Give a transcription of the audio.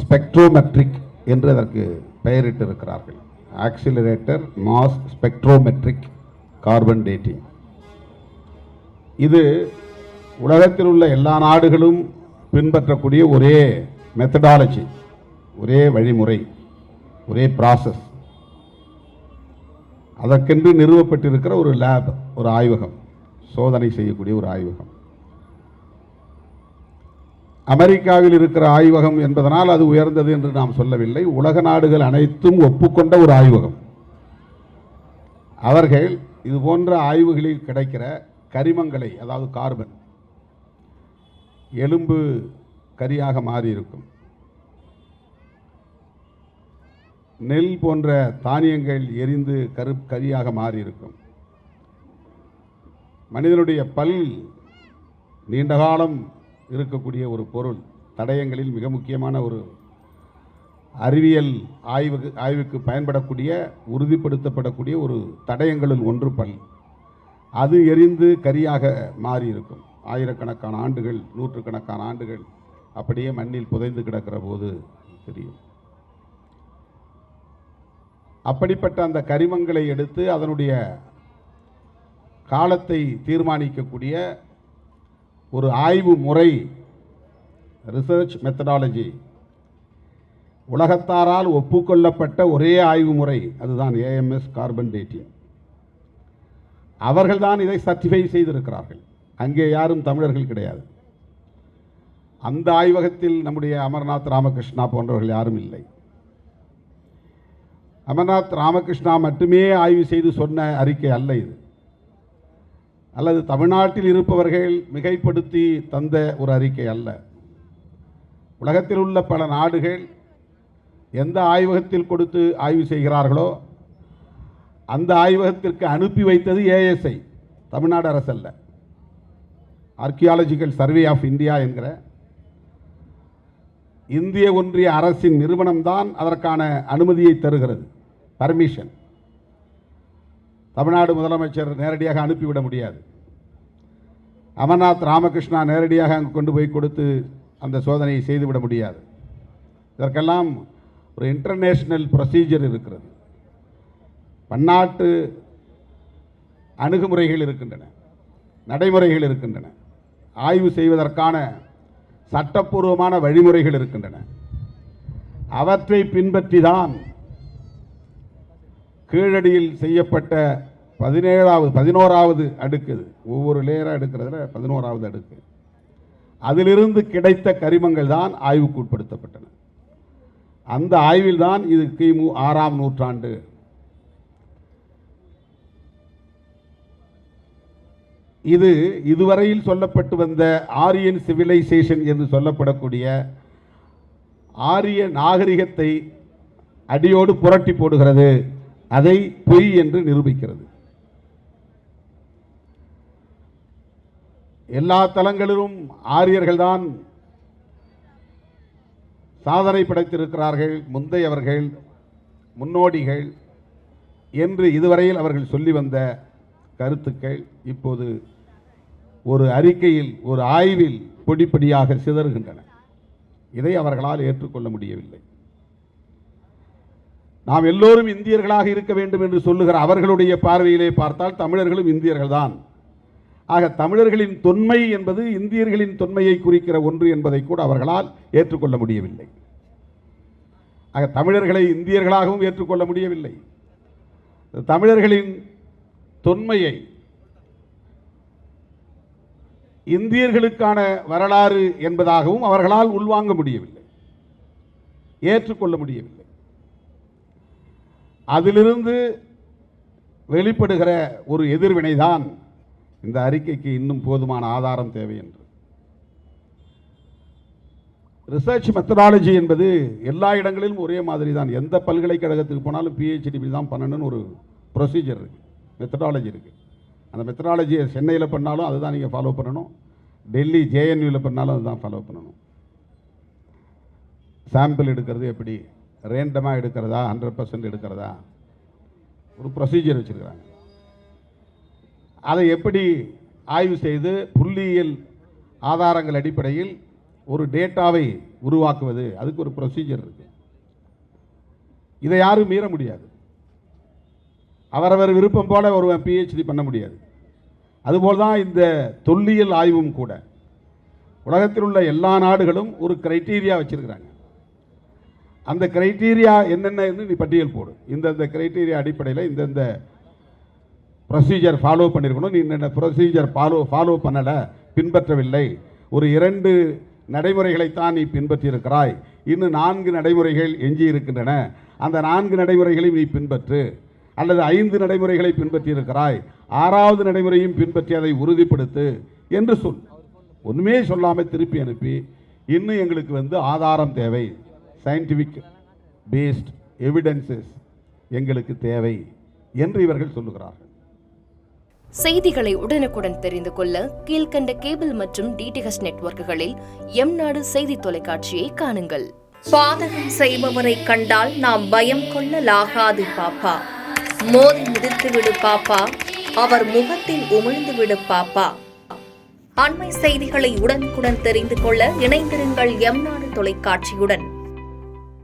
Spectrometric என்று அதற்கு பெயரிட்டிருக்கிறார்கள். Accelerator mass spectrometric carbon dating. இது உலகத்தில் உள்ள எல்லா நாடுகளும் பின்பற்றக்கூடிய ஒரே மெத்தடாலஜி, ஒரே வழிமுறை, ஒரே ப்ராசஸ். அதற்கென்று நிறுவப்பட்டிருக்கிற ஒரு லேப், ஒரு ஆய்வகம், சோதனை செய்யக்கூடிய ஒரு ஆய்வகம். அமெரிக்காவில் இருக்கிற ஆய்வகம் என்பதனால் அது உயர்ந்தது என்று நாம் சொல்லவில்லை. உலக நாடுகள் அனைத்தும் ஒப்புக்கொண்ட ஒரு ஆய்வகம். அவர்கள் இது போன்ற ஆய்வுகளில் கிடைக்கிற கரிமங்களை, அதாவது கார்பன், எலும்பு கரியாக மாறியிருக்கும், நெல் போன்ற தானியங்கள் எரிந்து கரியாக மாறியிருக்கும், மனிதனுடைய பல் நீண்ட காலம் இருக்கக்கூடிய ஒரு பொருள், தடயங்களில் மிக முக்கியமான ஒரு அறிவியல் ஆய்வுக்கு பயன்படக்கூடிய, உறுதிப்படுத்தப்படக்கூடிய ஒரு தடயங்களில் ஒன்று பல். அது எரிந்து கரியாக மாறியிருக்கும். ஆயிரக்கணக்கான ஆண்டுகள், நூற்றுக்கணக்கான ஆண்டுகள் அப்படியே மண்ணில் புதைந்து கிடக்கிற போது தெரியும். அப்படிப்பட்ட அந்த கரிமங்களை எடுத்து அதனுடைய காலத்தை தீர்மானிக்கக்கூடிய ஒரு ஆய்வு முறை, ரிசர்ச் மெத்தடாலஜி, உலகத்தாரால் ஒப்புக்கொள்ளப்பட்ட ஒரே ஆய்வு முறை அதுதான் AMS கார்பன் டேட்டிங். அவர்கள்தான் இதை சர்டிஃபை செய்திருக்கிறார்கள். அங்கே யாரும் தமிழர்கள் கிடையாது. அந்த ஆய்வகத்தில் நம்முடைய அமர்நாத் ராமகிருஷ்ணா போன்றவர்கள் யாரும் இல்லை. அமர்நாத் ராமகிருஷ்ணா மட்டுமே ஆய்வு செய்து சொன்ன அறிக்கை அல்ல இது, அல்லது தமிழ்நாட்டில் இருப்பவர்கள் மிகைப்படுத்தி தந்த ஒரு அறிக்கை அல்ல. உலகத்தில் உள்ள பல நாடுகள் எந்த ஆய்வகத்தில் கொடுத்து ஆய்வு செய்கிறார்களோ அந்த ஆய்வகத்திற்கு அனுப்பி வைத்தது ASI, தமிழ்நாடு அரசு அல்ல. ஆர்கியாலஜிக்கல் சர்வே ஆஃப் இந்தியா என்கிற இந்திய ஒன்றிய அரசின் நிறுவனம்தான் அதற்கான அனுமதியை தருகிறது, பர்மிஷன். தமிழ்நாடு முதலமைச்சர் நேரடியாக அனுப்பிவிட முடியாது. அமர்நாத் ராமகிருஷ்ணா நேரடியாக அங்கு கொண்டு போய் கொடுத்து அந்த சோதனையை செய்துவிட முடியாது. இதற்கெல்லாம் ஒரு இன்டர்நேஷனல் ப்ரொசீஜர் இருக்கிறது, பன்னாட்டு அணுகுமுறைகள் இருக்கின்றன, நடைமுறைகள் இருக்கின்றன, ஆய்வு செய்வதற்கான சட்டப்பூர்வமான வழிமுறைகள் இருக்கின்றன. அவற்றை பின்பற்றி தான் கீழடியில் செய்யப்பட்ட 11வது அடுக்கு, ஒவ்வொரு லேயராக எடுக்கிறதுல 11வது அடுக்கு, அதிலிருந்து கிடைத்த கரிமங்கள் தான் ஆய்வுக்கு உட்படுத்தப்பட்டன. அந்த ஆய்வில் தான் இது கிமு 6ஆம் நூற்றாண்டு, இது இதுவரையில் சொல்லப்பட்டு வந்த ஆரியன் சிவிலைசேஷன் என்று சொல்லப்படக்கூடிய ஆரிய நாகரிகத்தை அடியோடு புரட்டி போடுகிறது, அதை பொய் என்று நிரூபிக்கிறது. எல்லா தலங்களிலும் ஆரியர்கள்தான் சாதனை படைத்திருக்கிறார்கள், முந்தையவர்கள், முன்னோடிகள் என்று இதுவரையில் அவர்கள் சொல்லி வந்த கருத்துக்கள் இப்போது ஒரு அறிக்கையில், ஒரு ஆய்வில் பொடிப்படியாக சிதறுகின்றன. இதை அவர்களால் ஏற்றுக்கொள்ள முடியவில்லை. நாம் எல்லோரும் இந்தியர்களாக இருக்க வேண்டும் என்று சொல்லுகிற அவர்களுடைய பார்வையிலே பார்த்தால் தமிழர்களும் இந்தியர்கள்தான். ஆக தமிழர்களின் தொன்மை என்பது இந்தியர்களின் தொன்மையை குறிக்கிற ஒன்று என்பதை கூட அவர்களால் ஏற்றுக்கொள்ள முடியவில்லை. ஆக தமிழர்களை இந்தியர்களாகவும் ஏற்றுக்கொள்ள முடியவில்லை. தமிழர்களின் தொன்மையை, இந்தியர்களுக்கான வரலாறு என்பதாகவும் அவர்களால் உள்வாங்க முடியவில்லை, ஏற்றுக்கொள்ள முடியவில்லை. அதிலிருந்து வெளிப்படுகிற ஒரு எதிர்வினைதான் இந்த அறிக்கைக்கு இன்னும் போதுமான ஆதாரம் தேவை என்று. ரிசர்ச் மெத்தடாலஜி என்பது எல்லா இடங்களிலும் ஒரே மாதிரி தான். எந்த பல்கலைக்கழகத்துக்கு போனாலும் PhD தான் பண்ணணும்னு ஒரு ப்ரொசீஜர் இருக்குது, மெத்தடாலஜி இருக்குது. அந்த மெத்தடாலஜியை சென்னையில் பண்ணாலும் அதுதான் நீங்கள் ஃபாலோ பண்ணணும், டெல்லி JNUவில் பண்ணாலும் அதுதான் ஃபாலோ பண்ணணும். சாம்பிள் எடுக்கிறது எப்படி, ரேண்டமாக எடுக்கிறதா, 100% எடுக்கிறதா, ஒரு ப்ரொசீஜர் வச்சுருக்கிறாங்க. அதை எப்படி ஆய்வு செய்து புள்ளியியல் ஆதாரங்கள் அடிப்படையில் ஒரு டேட்டாவை உருவாக்குவது, அதுக்கு ஒரு ப்ரொசீஜர் இருக்கு. இதை யாரும் மீற முடியாது. அவரவர் விருப்பம் போல ஒருவன் PhD பண்ண முடியாது. அதுபோல் தான் இந்த தொல்லியல் ஆய்வும் கூட. உலகத்தில் உள்ள எல்லா நாடுகளும் ஒரு கிரைட்டீரியா வச்சிருக்கிறாங்க. அந்த கிரைட்டீரியா என்னென்ன நீ பட்டியல் போடு. இந்த கிரைட்டீரியா அடிப்படையில் இந்த ப்ரொசீஜர் ஃபாலோ பண்ணியிருக்கணும், நீ இந்த ப்ரொசீஜர் ஃபாலோ பண்ணலை, பின்பற்றவில்லை, ஒரு 2 நடைமுறைகளைத்தான் நீ பின்பற்றியிருக்கிறாய், இன்னும் 4 நடைமுறைகள் எஞ்சி இருக்கின்றன, அந்த 4 நடைமுறைகளையும் நீ பின்பற்று, அல்லது 5 நடைமுறைகளை பின்பற்றியிருக்கிறாய், 6வது நடைமுறையும் பின்பற்றி அதை உறுதிப்படுத்து என்று சொல். ஒன்றுமே சொல்லாமல் திருப்பி அனுப்பி இன்னும் எங்களுக்கு ஆதாரம் தேவை, சயின்டிஃபிக் பேஸ்ட் எவிடன்சஸ் எங்களுக்கு தேவை என்று இவர்கள் சொல்லுகிறார்கள். செய்திகளை உடனுக்குடன் தெரிந்து கொள்ள கீழ்கண்ட கேபிள் மற்றும் DTH நெட்வொர்க்குகளில் எம்நாடு செய்தி தொலைக்காட்சியை காணுங்கள். பாதகம் செய்பவரை கண்டால் நாம் பயம் கொள்ளலாகாது பாப்பா. மோதி மிதித்துவிடு பாப்பா, அவர் முகத்தில் உமிழ்ந்துவிடு பாப்பா. அண்மை செய்திகளை உடனுக்குடன் தெரிந்து கொள்ள இணைந்திருங்கள் எம்நாடு தொலைக்காட்சியுடன்.